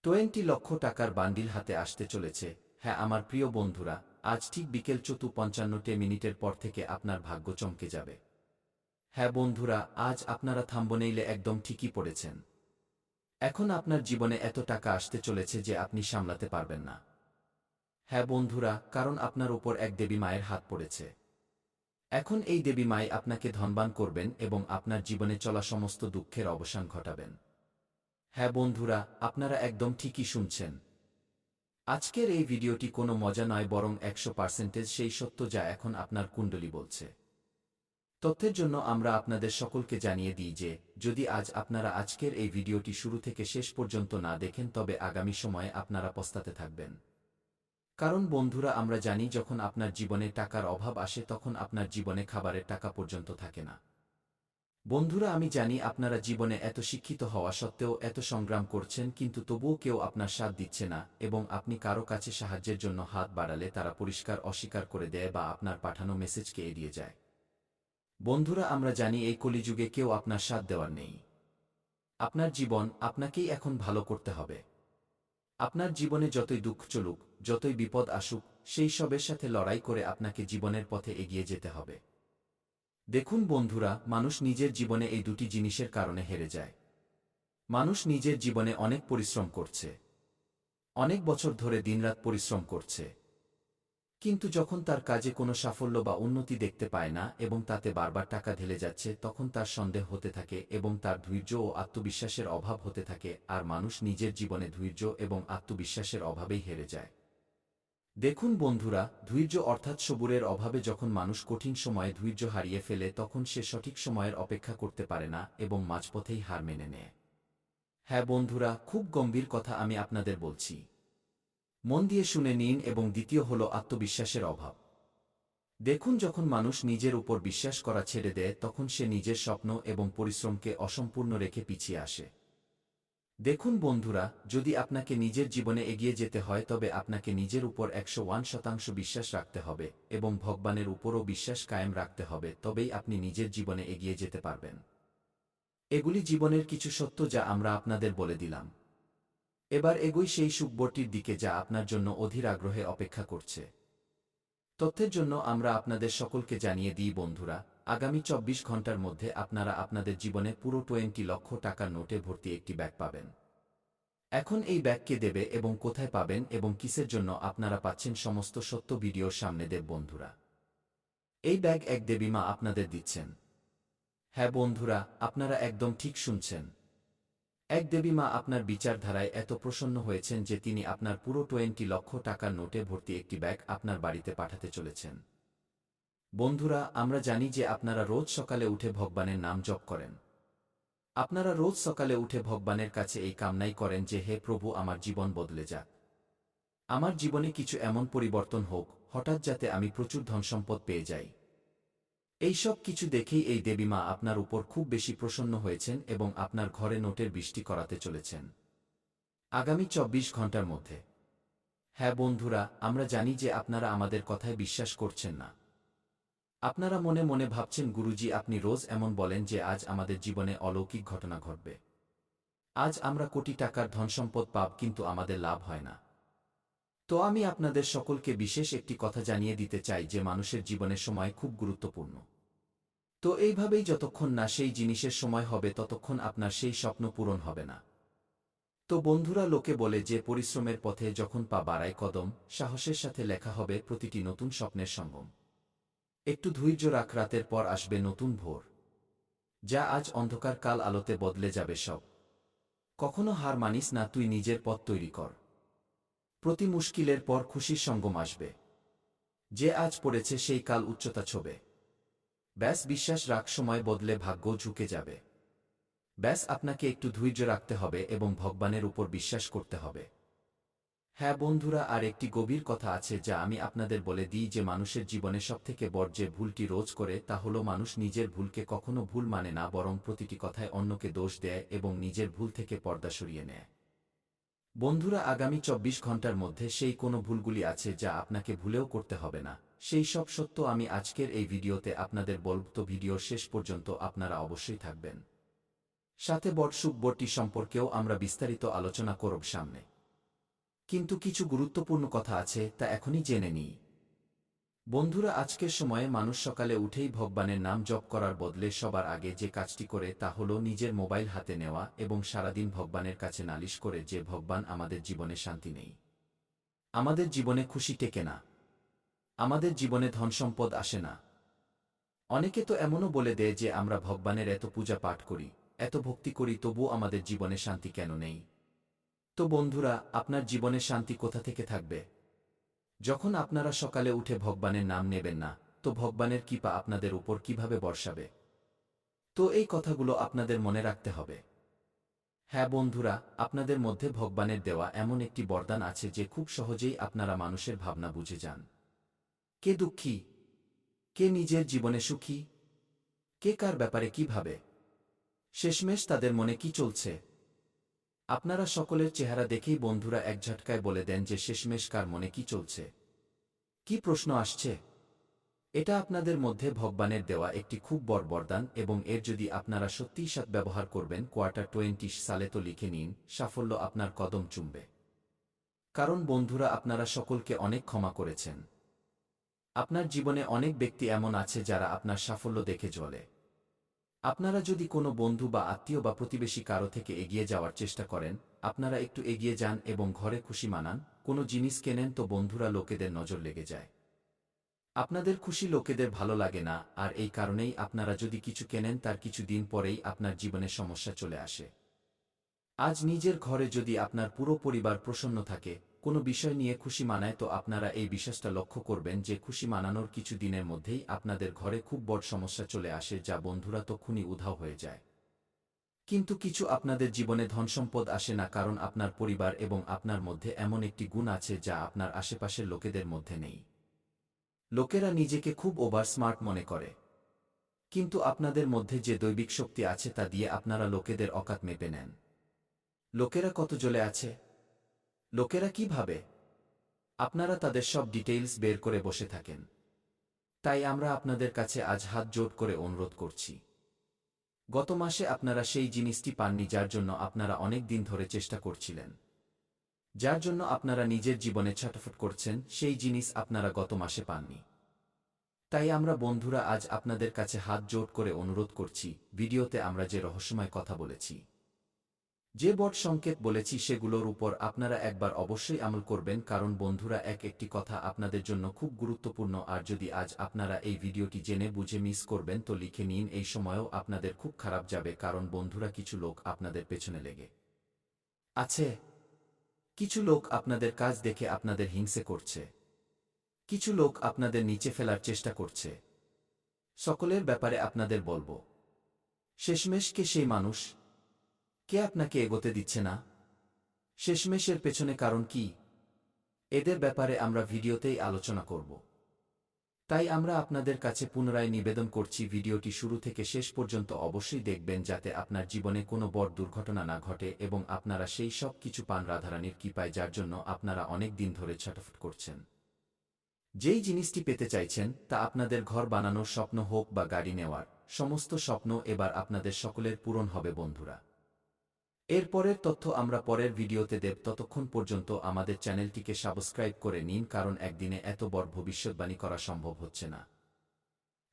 20 লক্ষ টাকার বান্ডিল হাতে আসতে চলেছে। হ্যাঁ আমার প্রিয় বন্ধুরা, আজ ঠিক বিকেল 4:55 পর থেকে আপনার ভাগ্য চমকে যাবে। হ্যাঁ বন্ধুরা, আজ আপনারা থাম্বনেইলে একদম ঠিকই পড়েছেন। এখন আপনার জীবনে এত টাকা আসতে চলেছে যে আপনি সামলাতে পারবেন না। হ্যাঁ বন্ধুরা, কারণ আপনার উপর এক দেবী মায়ের হাত পড়েছে। এখন এই দেবী মাই আপনাকে ধনবান করবেন এবং আপনার জীবনে চলা সমস্ত দুঃখের অবসান ঘটাবেন। হ্যাঁ বন্ধুরা, আপনারা একদম ঠিকই শুনছেন। আজকের এই ভিডিওটি কোনো মজা নয়, বরং 100% সেই সত্য যা এখন আপনার কুণ্ডলী বলছে। তথ্যের জন্য আমরা আপনাদের সকলকে জানিয়ে দিই যে, যদি আজ আপনারা আজকের এই ভিডিওটি শুরু থেকে শেষ পর্যন্ত না দেখেন তবে আগামী সময়ে আপনারা পস্তাতে থাকবেন। কারণ বন্ধুরা, আমরা জানি যখন আপনার জীবনে টাকার অভাব আসে তখন আপনার জীবনে খাবারের টাকা পর্যন্ত থাকে না। বন্ধুরা, আমি জানি আপনারা জীবনে এত শিক্ষিত হওয়া সত্ত্বেও এত সংগ্রাম করছেন, কিন্তু তবুও কেউ আপনার সাথ দিচ্ছে না এবং আপনি কারো কাছে সাহায্যের জন্য হাত বাড়ালে তারা পরিষ্কার অস্বীকার করে দেয় বা আপনার পাঠানো মেসেজকে এড়িয়ে যায়। বন্ধুরা, আমরা জানি এই কলিযুগে কেউ আপনার সাথ দেওয়ার নেই। আপনার জীবন আপনাকেই এখন ভালো করতে হবে। আপনার জীবনে যতই দুঃখ চলুক, যতই বিপদ আসুক, সেই সবের সাথে লড়াই করে আপনাকে জীবনের পথে এগিয়ে যেতে হবে। দেখুন বন্ধুরা, মানুষ নিজের জীবনে এই দুটি জিনিসের কারণে হেরে যায়। মানুষ নিজের জীবনে অনেক পরিশ্রম করছে, অনেক বছর ধরে দিনরাত পরিশ্রম করছে, কিন্তু যখন তার কাজে কোনো সাফল্য বা উন্নতি দেখতে পায় না এবং তাতে বারবার টাকা ঢেলে যাচ্ছে, তখন তার সন্দেহ হতে থাকে এবং তার ধৈর্য ও আত্মবিশ্বাসের অভাব হতে থাকে। আর মানুষ নিজের জীবনে ধৈর্য এবং আত্মবিশ্বাসের অভাবেই হেরে যায়। দেখুন বন্ধুরা, ধৈর্য অর্থাৎ সবুরের অভাবে যখন মানুষ কঠিন সময়ে ধৈর্য হারিয়ে ফেলে তখন সে সঠিক সময়ের অপেক্ষা করতে পারে না এবং মাঝপথেই হার মেনে নেয়। হ্যাঁ বন্ধুরা, খুব গম্ভীর কথা আমি আপনাদের বলছি। মন দিয়ে শুনে নিন। এবং দ্বিতীয় হল আত্মবিশ্বাসের অভাব। দেখুন, যখন মানুষ নিজের উপর বিশ্বাস করা ছেড়ে দেয় তখন সে নিজের স্বপ্ন এবং পরিশ্রমকে অসম্পূর্ণ রেখে পিছিয়ে আসে। দেখুন বন্ধুরা, যদি আপনাকে নিজের জীবনে এগিয়ে যেতে হয় তবে আপনাকে নিজের উপর 101% বিশ্বাস রাখতে হবে এবং ভগবানের উপরও বিশ্বাস কায়েম রাখতে হবে, তবেই আপনি নিজের জীবনে এগিয়ে যেতে পারবেন। এগুলি জীবনের কিছু সত্য যা আমরা আপনাদের বলে দিলাম। এবার এগোই সেই সুখবরটির দিকে যা আপনার জন্য অধীর আগ্রহে অপেক্ষা করছে। তথ্যের জন্য আমরা আপনাদের সকলকে জানিয়ে দিই বন্ধুরা, আগামী 24 ঘন্টার মধ্যে আপনারা আপনাদের জীবনে পুরো 20 লক্ষ টাকার নোটে ভর্তি একটি ব্যাগ পাবেন। এখন এই ব্যাগ কে দেবে এবং কোথায় পাবেন এবং কিসের জন্য আপনারা পাচ্ছেন সমস্ত সত্য ভিডিওর সামনে দেব বন্ধুরা। এই ব্যাগ এক দেবী মা আপনাদের দিচ্ছেন। হ্যাঁ বন্ধুরা, আপনারা একদম ঠিক শুনছেন। এক দেবী মা আপনার বিচারধারায় এত প্রসন্ন হয়েছেন যে তিনি আপনার পুরো 20 লক্ষ টাকার নোটে ভর্তি একটি ব্যাগ আপনার বাড়িতে পাঠাতে চলেছেন। বন্ধুরা, আমরা জানি যে আপনারা রোজ সকালে উঠে ভগবানের নাম জপ করেন। আপনারা রোজ সকালে উঠে ভগবানের কাছে এই কামনাই করেন যে, হে প্রভু, আমার জীবন বদলে যাক। আমার জীবনে কিছু এমন পরিবর্তন হোক হঠাৎ যাতে আমি প্রচুর ধনসম্পদ পেয়ে যাই। এই সব কিছু দেখেই এই দেবী মা আপনার উপর খুব বেশি প্রসন্ন হয়েছেন এবং আপনার ঘরে নোটের বৃষ্টি করাতে চলেছেন আগামী 24 ঘন্টার মধ্যে। হ্যাঁ বন্ধুরা, আমরা জানি যে আপনারা আমাদের কথায় বিশ্বাস করছেন না। আপনারা মনে মনে ভাবছেন, গুরুজি আপনি রোজ এমন বলেন যে আজ আমাদের জীবনে অলৌকিক ঘটনা ঘটবে, আজ আমরা কোটি টাকার ধনসম্পদ পাব, কিন্তু আমাদের লাভ হয় না। তো আমি আপনাদের সকলকে বিশেষ একটি কথা জানিয়ে দিতে চাই যে মানুষের জীবনে সময় খুব গুরুত্বপূর্ণ। তো এইভাবেই যতক্ষণ না সেই জিনিসের সময় হবে ততক্ষণ আপনার সেই স্বপ্ন পূরণ হবে না। তো বন্ধুরা, লোকে বলে যে পরিশ্রমের পথে যখন পা বাড়ায় কদম, সাহসের সাথে লেখা হবে প্রতিটি নতুন স্বপ্নের সঙ্গম। একটু ধৈর্য রাখ, রাতের পর আসবে নতুন ভোর। যা আজ অন্ধকার কাল আলোতে বদলে যাবে সব। কখনো হার মানিস না, তুই নিজের পথ তৈরি কর। প্রতি মুশকিলের পর খুশির সঙ্গম আসবে। যে আজ পড়েছে সেই কাল উচ্চতা ছোবে। ব্যাস বিশ্বাস রাখ, সময় বদলে ভাগ্য ঝুঁকে যাবে। ব্যাস আপনাকে একটু ধৈর্য রাখতে হবে এবং ভগবানের উপর বিশ্বাস করতে হবে। হ্যাঁ বন্ধুরা, আর একটি গভীর কথা আছে যা আমি আপনাদের বলে দিই যে মানুষের জীবনে সবথেকে বড় যে ভুলটি রোজ করে তা হলো মানুষ নিজের ভুলকে কখনো ভুল মানে না, বরং প্রতিটি কথায় অন্যকে দোষ দেয় এবং নিজের ভুল থেকে পর্দা সরিয়ে নেয়। বন্ধুরা, আগামী 24 ঘন্টার মধ্যে সেই কোনো ভুলগুলি আছে যা আপনাকে ভুলেও করতে হবে না। সেই সব সত্য আমি আজকের এই ভিডিওতে আপনাদের বলব, তো ভিডিওর শেষ পর্যন্ত আপনারা অবশ্যই থাকবেন। সাথে বট সুখবরটি সম্পর্কেও আমরা বিস্তারিত আলোচনা করব সামনে। কিন্তু কিছু গুরুত্বপূর্ণ কথা আছে তা এখনই জেনে নিই। বন্ধুরা, আজকের সময়ে মানুষ সকালে উঠেই ভগবানের নাম জপ করার বদলে সবার আগে যে কাজটি করে তা হল নিজের মোবাইল হাতে নেওয়া এবং সারাদিন ভগবানের কাছে নালিশ করে যে ভগবান আমাদের জীবনে শান্তি নেই, আমাদের জীবনে খুশি টেকে না, আমাদের জীবনে ধনসম্পদ আসে না। অনেকে তো এমনও বলে দেয় যে আমরা ভগবানের এত পূজা পাঠ করি, এত ভক্তি করি, তবুও আমাদের জীবনে শান্তি কেন নেই? তো বন্ধুরা, আপনার জীবনে শান্তি কোথা থেকে থাকবে? যখন আপনারা সকালে উঠে ভগবানের নাম নেবেন না, তো ভগবানের কৃপা আপনাদের উপর কিভাবে বর্ষাবে? তো এই কথাগুলো আপনাদের মনে রাখতে হবে। হ্যাঁ বন্ধুরা, আপনাদের মধ্যে ভগবানের দেওয়া এমন একটি বরদান আছে যে খুব সহজেই আপনারা মানুষের ভাবনা বুঝে যান। কে দুঃখী, কে নিজের জীবনে সুখী, কে কার ব্যাপারে কি ভাবে, শেষমেশ তাদের মনে কি চলছে। আপনারা সকলের চেহারা দেখেই বন্ধুরা এক ঝটকায় বলে দেন যে শেষমেশ কার মনে কি চলছে। কি প্রশ্ন আসছে? এটা আপনাদের মধ্যে ভগবানের দেওয়া একটি খুব বড় বরদান এবং এর যদি আপনারা সত্যিই সদ্ব্যবহার করবেন Q20 সালে, তো লিখে নিন, সাফল্য আপনার কদম চুমবে। কারণ বন্ধুরা, আপনারা সকলকে অনেক ক্ষমা করেছেন। আপনার জীবনে অনেক ব্যক্তি এমন আছে যারা আপনার সাফল্য দেখে জ্বলে। আপনারা যদি কোনো বন্ধু বা আত্মীয় বা প্রতিবেশী কারো থেকে এগিয়ে যাওয়ার চেষ্টা করেন, আপনারা একটু এগিয়ে যান এবং ঘরে খুশি মানান, কোনো জিনিস কেনেন, তো বন্ধুরা লোকেদের নজর লেগে যায়। আপনাদের খুশি লোকেদের ভালো লাগে না, আর এই কারণেই আপনারা যদি কিছু কেনেন তার কিছু দিন পরেই আপনার জীবনে সমস্যা চলে আসে। আজ নিজের ঘরে যদি আপনার পুরো পরিবার প্রসন্ন থাকে, কোনো বিষয় নিয়ে খুশি মানায়, তো আপনারা এই বিশ্বাসটা লক্ষ্য করবেন যে খুশি মানানোর কিছু দিনের মধ্যেই আপনাদের ঘরে খুব বড় সমস্যা চলে আসে, যা বন্ধুরা তক্ষুনি উধাও হয়ে যায়। কিন্তু কিছু আপনাদের জীবনে ধনসম্পদ আসে না, কারণ আপনার পরিবার এবং আপনার মধ্যে এমন একটি গুণ আছে যা আপনার আশেপাশের লোকেদের মধ্যে নেই। লোকেরা নিজেকে খুব ওভার স্মার্ট মনে করে, কিন্তু আপনাদের মধ্যে যে দৈবিক শক্তি আছে তা দিয়ে আপনারা লোকেদের অকাত মেপে নেন। লোকেরা কত জ্বলে আছে, লোকেরা কি ভাবে, আপনারা তাদের সব ডিটেইলস বের করে বসে থাকেন। তাই আমরা আপনাদের কাছে আজ হাত জোড় করে অনুরোধ করছি। গত মাসে আপনারা সেই জিনিসটি পাননি যার জন্য আপনারা অনেক দিন ধরে চেষ্টা করছিলেন, যার জন্য আপনারা নিজের জীবনে ছটফট করছেন, সেই জিনিস আপনারা গত মাসে পাননি। তাই আমরা বন্ধুরা আজ আপনাদের কাছে হাত জোড় করে অনুরোধ করছি, ভিডিওতে আমরা যে রহস্যময় কথা বলেছি, যে বট সংকেত বলেছি, সেগুলোর উপর আপনারা একবার অবশ্যই আমল করবেন, কারণ বন্ধুরা একটি কথা আপনাদের জন্য খুব গুরুত্বপূর্ণ। আর যদি আজ আপনারা এই ভিডিওটি জেনে বুঝে মিস করবেন, তো লিখে নিন, এই সময়েও আপনাদের খুব খারাপ যাবে, কারণ বন্ধুরা কিছু লোক আপনাদের পেছনে লেগে আছে। কিছু লোক আপনাদের কাজ দেখে আপনাদের হিংসে করছে, কিছু লোক আপনাদের নিচে ফেলার চেষ্টা করছে। সকলের ব্যাপারে আপনাদের বলবো, শেষমেশ কে সেই মানুষ, কে আপনাকে এগোতে দিচ্ছে না? শেষমেশের পেছনে কারণ কি? এদের ব্যাপারে আমরা ভিডিওতেই আলোচনা করব। তাই আমরা আপনাদের কাছে পুনরায় নিবেদন করছি, ভিডিওটি শুরু থেকে শেষ পর্যন্ত অবশ্যই দেখবেন, যাতে আপনার জীবনে কোনো বড় দুর্ঘটনা না ঘটে এবং আপনারা সেই সব কিছু পান রাধারানীর কৃপায়, যার জন্য আপনারা অনেক দিন ধরে ছটফট করছেন। যেই জিনিসটি পেতে চাইছেন তা আপনাদের ঘর বানানোর স্বপ্ন হোক বা গাড়ি নেওয়ার, সমস্ত স্বপ্ন এবার আপনাদের সকলের পূরণ হবে বন্ধুরা। এর পরের তথ্য আমরা পরের ভিডিওতে দেব, ততক্ষণ পর্যন্ত আমাদের চ্যানেলটিকে সাবস্ক্রাইব করে নিন, কারণ একদিনে এত বড় ভবিষ্যৎবাণী করা সম্ভব হচ্ছে না।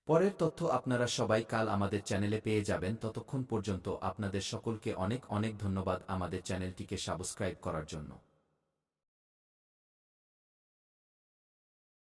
পরের তথ্য আপনারা সবাই কাল আমাদের চ্যানেলে পেয়ে যাবেন। ততক্ষণ পর্যন্ত আপনাদের সকলকে অনেক অনেক ধন্যবাদ আমাদের চ্যানেলটিকে সাবস্ক্রাইব করার জন্য।